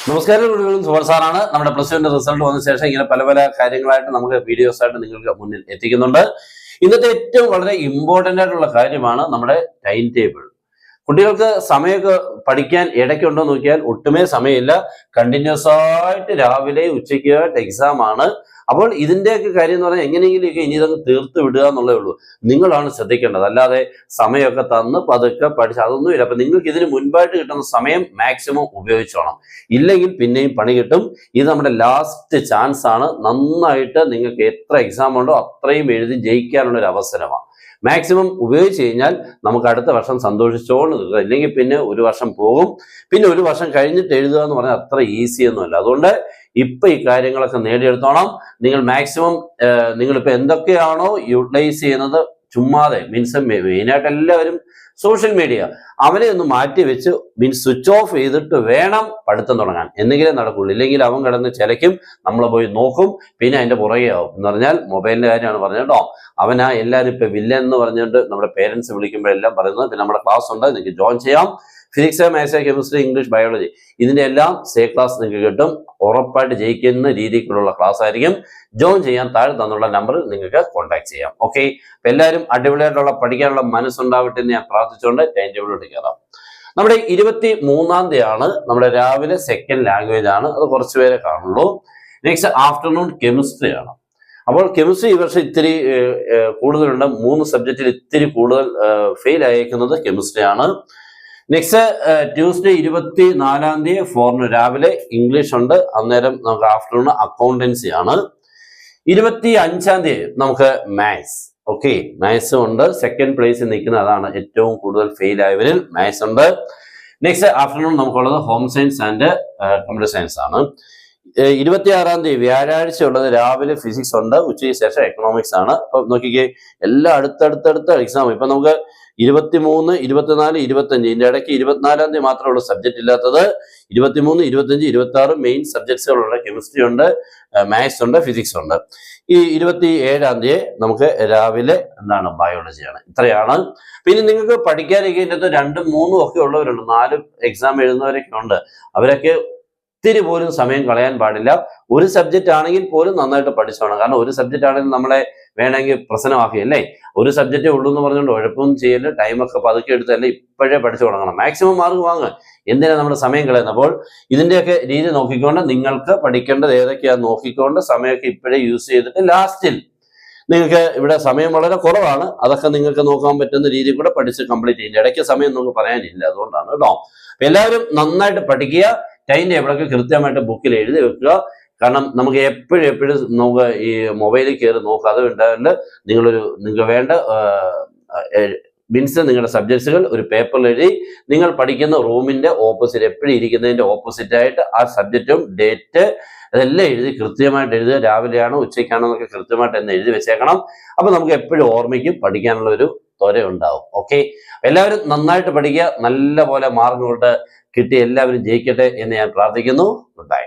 നമസ്കാരം, സുഹൃത്ത് സാറാണ്. നമ്മുടെ പ്ലസ് ടുവിന്റെ റിസൾട്ട് വന്ന ശേഷം ഇങ്ങനെ പല പല കാര്യങ്ങളായിട്ട് നമുക്ക് വീഡിയോസ് ആയിട്ട് നിങ്ങൾക്ക് മുന്നിൽ എത്തിക്കുന്നുണ്ട്. ഇന്നത്തെ ഏറ്റവും വളരെ ഇമ്പോർട്ടന്റ് ആയിട്ടുള്ള കാര്യമാണ് നമ്മുടെ ടൈം ടേബിൾ. കുട്ടികൾക്ക് സമയമൊക്കെ പഠിക്കാൻ ഇടയ്ക്കുണ്ടോ നോക്കിയാൽ ഒട്ടുമേ സമയമില്ല. കണ്ടിന്യൂസ് ആയിട്ട് രാവിലെ ഉച്ചയ്ക്കായിട്ട് എക്സാം ആണ്. അപ്പോൾ ഇതിന്റെയൊക്കെ കാര്യം എന്ന് പറഞ്ഞാൽ എങ്ങനെയെങ്കിലുമൊക്കെ ഇനി ഇതൊക്കെ തീർത്ത് വിടുക എന്നുള്ളേ ഉള്ളൂ. നിങ്ങളാണ് ശ്രദ്ധിക്കേണ്ടത്. അല്ലാതെ സമയമൊക്കെ തന്ന് പതുക്കെ പഠിച്ച് അതൊന്നുമില്ല. അപ്പൊ നിങ്ങൾക്ക് ഇതിന് മുൻപായിട്ട് കിട്ടുന്ന സമയം മാക്സിമം ഉപയോഗിച്ചോണം. ഇല്ലെങ്കിൽ പിന്നെയും പണി കിട്ടും. ഇത് നമ്മുടെ ലാസ്റ്റ് ചാൻസ് ആണ്. നന്നായിട്ട് നിങ്ങൾക്ക് എത്ര എക്സാം ഉണ്ടോ അത്രയും എഴുതി ജയിക്കാനുള്ള ഒരു അവസരമാണ്. മാക്സിമം ഉപയോഗിച്ച് കഴിഞ്ഞാൽ നമുക്ക് അടുത്ത വർഷം സന്തോഷിച്ചോണ്ട് നിൽക്കുക. ഇല്ലെങ്കിൽ പിന്നെ ഒരു വർഷം പോകും. പിന്നെ ഒരു വർഷം കഴിഞ്ഞിട്ട് എഴുതുക എന്ന് പറഞ്ഞാൽ അത്ര ഈസി ഒന്നുമല്ല. അതുകൊണ്ട് ഇപ്പൊ ഈ കാര്യങ്ങളൊക്കെ നേടിയെടുത്തോണം. നിങ്ങൾ മാക്സിമം നിങ്ങളിപ്പോ എന്തൊക്കെയാണോ യൂട്ടിലൈസ് ചെയ്യുന്നത് ചുമ്മാതെ മീൻസ് മെയിനായിട്ട് എല്ലാവരും സോഷ്യൽ മീഡിയ അവനെ ഒന്ന് മാറ്റി വെച്ച് മീൻസ് സ്വിച്ച് ഓഫ് ചെയ്തിട്ട് വേണം പഠിത്തം തുടങ്ങാൻ. എന്തെങ്കിലും നടക്കുള്ളൂ. ഇല്ലെങ്കിൽ അവൻ കിടന്ന് ചിലയ്ക്കും, നമ്മൾ പോയി നോക്കും, പിന്നെ അതിന്റെ പുറകെ ആവും. എന്ന് പറഞ്ഞാൽ മൊബൈലിന്റെ കാര്യമാണ് പറഞ്ഞത് കേട്ടോ. അവനാ എല്ലാവരും ഇപ്പൊ വില്ലൻ എന്ന് പറഞ്ഞിട്ട് നമ്മുടെ പേരൻസ് വിളിക്കുമ്പോഴെല്ലാം പറയുന്നത്. പിന്നെ നമ്മുടെ ക്ലാസ് ഉണ്ട്, നിങ്ങൾക്ക് ജോയിൻ ചെയ്യാം. Physics, maths, chemistry, English, biology ഇതിന്റെ എല്ലാം സേ ക്ലാസ് നിങ്ങൾക്ക് കിട്ടും. ഉറപ്പായിട്ട് ജയിക്കുന്ന രീതിക്കുള്ള ക്ലാസ് ആയിരിക്കും. ജോയിൻ ചെയ്യാൻ താഴെ തന്നുള്ള നമ്പറിൽ നിങ്ങൾക്ക് കോൺടാക്ട് ചെയ്യാം. ഓക്കെ, അപ്പൊ എല്ലാവരും അടിപൊളിയായിട്ടുള്ള പഠിക്കാനുള്ള മനസ്സുണ്ടാവട്ടെ എന്ന് ഞാൻ പ്രാർത്ഥിച്ചുകൊണ്ട് ടൈം ടേബിളിലോട്ട് കയറാം. നമ്മുടെ 23-ാം തീയതിയാണ് നമ്മുടെ രാവിലെ സെക്കൻഡ് ലാംഗ്വേജ് ആണ്. അത് കുറച്ച് പേരെ കാണുള്ളൂ. നെക്സ്റ്റ് ആഫ്റ്റർനൂൺ കെമിസ്ട്രി ആണ്. അപ്പോൾ കെമിസ്ട്രി ഈ വർഷം ഇത്തിരി കൂടുതലുണ്ട്. 3 സബ്ജക്റ്റിൽ ഇത്തിരി കൂടുതൽ ഫെയിൽ ആയേക്കുന്നത് കെമിസ്ട്രി ആണ്. നെക്സ്റ്റ് ട്യൂസ്ഡേ 24-ാം തീയതി ഫോറിന് രാവിലെ ഇംഗ്ലീഷ് ഉണ്ട്. അന്നേരം നമുക്ക് ആഫ്റ്റർനൂൺ അക്കൗണ്ടൻസി ആണ്. 25-ാം തീയതി നമുക്ക് മാത്സ്. ഓക്കെ, മാത്സ് ഉണ്ട്. സെക്കൻഡ് പ്ലേസിൽ നിൽക്കുന്ന അതാണ് ഏറ്റവും കൂടുതൽ ഫെയിൽ ആയവരിൽ മാത്സ് ഉണ്ട്. നെക്സ്റ്റ് ആഫ്റ്റർനൂൺ നമുക്കുള്ളത് home science and computer science ആണ്. 26-ാം തീയതി വ്യാഴാഴ്ച ഉള്ളത് രാവിലെ ഫിസിക്സ് ഉണ്ട്. ഉച്ചയ്ക്ക് ശേഷം എക്കണോമിക്സ് ആണ്. അപ്പൊ നോക്കിക്കേ, എല്ലാം അടുത്തടുത്ത എക്സാം. ഇപ്പൊ നമുക്ക് 23, 24, 25 ഇതിന്റെ ഇടയ്ക്ക് 24-ാം തീയതി മാത്രമേ ഉള്ളൂ സബ്ജക്ട് ഇല്ലാത്തത്. 23, 25, 26 മെയിൻ സബ്ജക്ട്സുകളുണ്ട്. കെമിസ്ട്രി ഉണ്ട്, മാത്സ് ഉണ്ട്, ഫിസിക്സ് ഉണ്ട്. ഈ 27-ാം തീയതി നമുക്ക് രാവിലെ ബയോളജിയാണ്. ഇത്രയാണ്. പിന്നെ നിങ്ങൾക്ക് പഠിക്കാനൊക്കെ ഇതിനകത്ത് 2, 3 ഒക്കെ ഉള്ളവരുണ്ട്. 4 എക്സാം എഴുതുന്നവരൊക്കെ ഉണ്ട്. അവരൊക്കെ ഇത്തിരി പോലും സമയം കളയാൻ പാടില്ല. ഒരു സബ്ജക്റ്റ് ആണെങ്കിൽ പോലും നന്നായിട്ട് പഠിച്ചോണം. കാരണം ഒരു സബ്ജക്റ്റ് ആണെങ്കിൽ നമ്മളെ വേണമെങ്കിൽ പ്രശ്നമാക്കിയല്ലേ. ഒരു സബ്ജക്റ്റേ ഉള്ളൂ എന്ന് പറഞ്ഞുകൊണ്ട് ഉഴപ്പൊന്നും ചെയ്യല്. ടൈമൊക്കെ പതുക്കെ എടുത്തല്ലേ ഇപ്പോഴേ പഠിച്ചു തുടങ്ങണം. മാക്സിമം മാർക്ക് വാങ്ങുക. എന്തിനാ നമ്മുടെ സമയം കളയുന്നത്? അപ്പോൾ ഇതിന്റെയൊക്കെ രീതി നോക്കിക്കൊണ്ട് നിങ്ങൾക്ക് പഠിക്കേണ്ടത് ഏതൊക്കെയാന്ന് നോക്കിക്കൊണ്ട് സമയമൊക്കെ ഇപ്പോഴേ യൂസ് ചെയ്തിട്ട് ലാസ്റ്റിൽ നിങ്ങൾക്ക് ഇവിടെ സമയം വളരെ കുറവാണ്. അതൊക്കെ നിങ്ങൾക്ക് നോക്കാൻ പറ്റുന്ന രീതിയിൽ കൂടെ പഠിച്ച് കംപ്ലീറ്റ് ചെയ്യുക. ഇടയ്ക്ക് സമയം നമുക്ക് പറയാനില്ല. അതുകൊണ്ടാണ് കേട്ടോ. അപ്പൊ എല്ലാവരും നന്നായിട്ട് പഠിക്കുക. ടൈം ടേബിളൊക്കെ കൃത്യമായിട്ട് ബുക്കിൽ എഴുതി വെക്കുക. കാരണം നമുക്ക് എപ്പോഴും നമുക്ക് ഈ മൊബൈലിൽ കയറി നോക്കുക. അത് ഉണ്ടാവില്ല. നിങ്ങൾക്ക് വേണ്ട മീൻസ് നിങ്ങളുടെ സബ്ജക്ട്സുകൾ ഒരു പേപ്പറിൽ എഴുതി നിങ്ങൾ പഠിക്കുന്ന റൂമിന്റെ ഓപ്പോസിറ്റ് എപ്പോഴും ഇരിക്കുന്നതിന്റെ ഓപ്പോസിറ്റ് ആയിട്ട് ആ സബ്ജക്റ്റും ഡേറ്റ് അതെല്ലാം എഴുതി കൃത്യമായിട്ട് എഴുതുക. രാവിലെയാണോ ഉച്ചയ്ക്കാണോ എന്നൊക്കെ കൃത്യമായിട്ട് എന്ന് എഴുതി വെച്ചേക്കണം. അപ്പൊ നമുക്ക് എപ്പോഴും ഓർമ്മയ്ക്കും പഠിക്കാനുള്ള ഒരു ത്വര ഉണ്ടാവും. ഓക്കെ, എല്ലാവരും നന്നായിട്ട് പഠിക്കുക. നല്ല പോലെ മാർക്ക് കൊണ്ട് കിട്ടി എല്ലാവരും ജയിക്കട്ടെ എന്ന് ഞാൻ പ്രാർത്ഥിക്കുന്നു. Good bye.